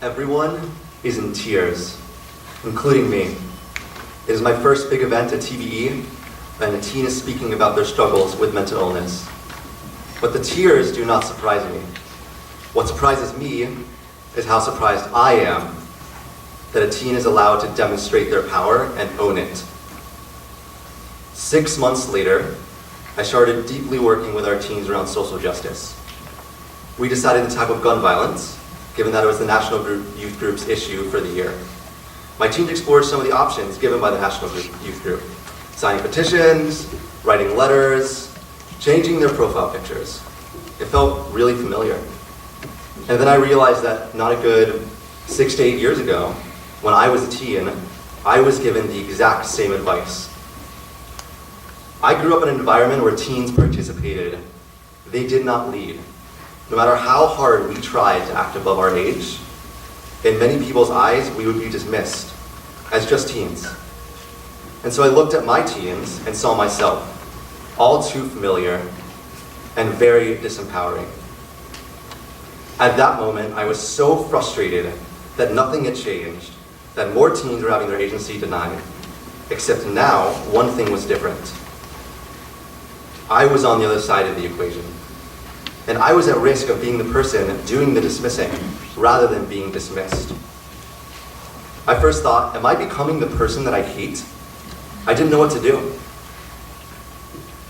Everyone is in tears, including me. It is my first big event at TBE, and a teen is speaking about their struggles with mental illness. But the tears do not surprise me. What surprises me is how surprised I am that a teen is allowed to demonstrate their power and own it. 6 months later, I started deeply working with our teens around social justice. We decided to tackle gun violence, given that it was the National Youth Group's issue for the year. My teams explored some of the options given by the National Youth Group: signing petitions, writing letters, changing their profile pictures. It felt really familiar. And then I realized that not a good 6 to 8 years ago, when I was a teen, I was given the exact same advice. I grew up in an environment where teens participated. They did not lead. No matter how hard we tried to act above our age, in many people's eyes, we would be dismissed as just teens. And so I looked at my teens and saw myself, all too familiar and very disempowering. At that moment, I was so frustrated that nothing had changed, that more teens were having their agency denied. Except now, one thing was different. I was on the other side of the equation. And I was at risk of being the person doing the dismissing rather than being dismissed. I first thought, am I becoming the person that I hate? I didn't know what to do.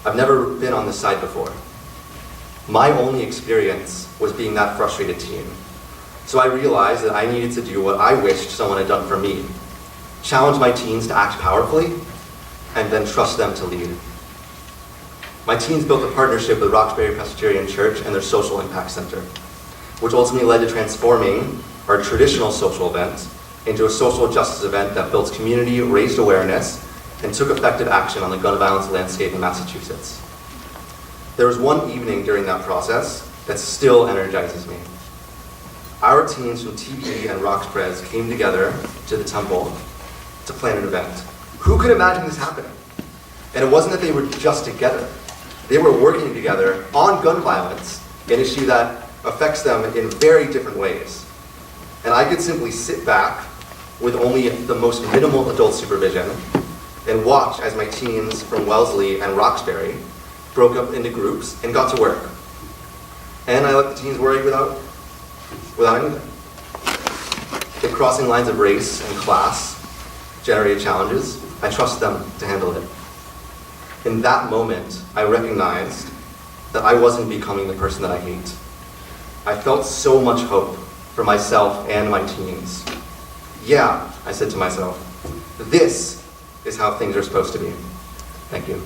I've never been on this side before. My only experience was being that frustrated teen. So I realized that I needed to do what I wished someone had done for me: challenge my teens to act powerfully, and then trust them to lead. My teens built a partnership with Roxbury Presbyterian Church and their Social Impact Center, which ultimately led to transforming our traditional social event into a social justice event that built community, raised awareness, and took effective action on the gun violence landscape in Massachusetts. There was one evening during that process that still energizes me. Our teens from TBE and Roxbury came together to the temple to plan an event. Who could imagine this happening? And it wasn't that they were just together. They were working together on gun violence, an issue that affects them in very different ways. And I could simply sit back with only the most minimal adult supervision and watch as my teens from Wellesley and Roxbury broke up into groups and got to work. And I let the teens worry without anything. If crossing lines of race and class generated challenges, I trusted them to handle it. In that moment, I recognized that I wasn't becoming the person that I hate. I felt so much hope for myself and my teens. Yeah, I said to myself, this is how things are supposed to be. Thank you.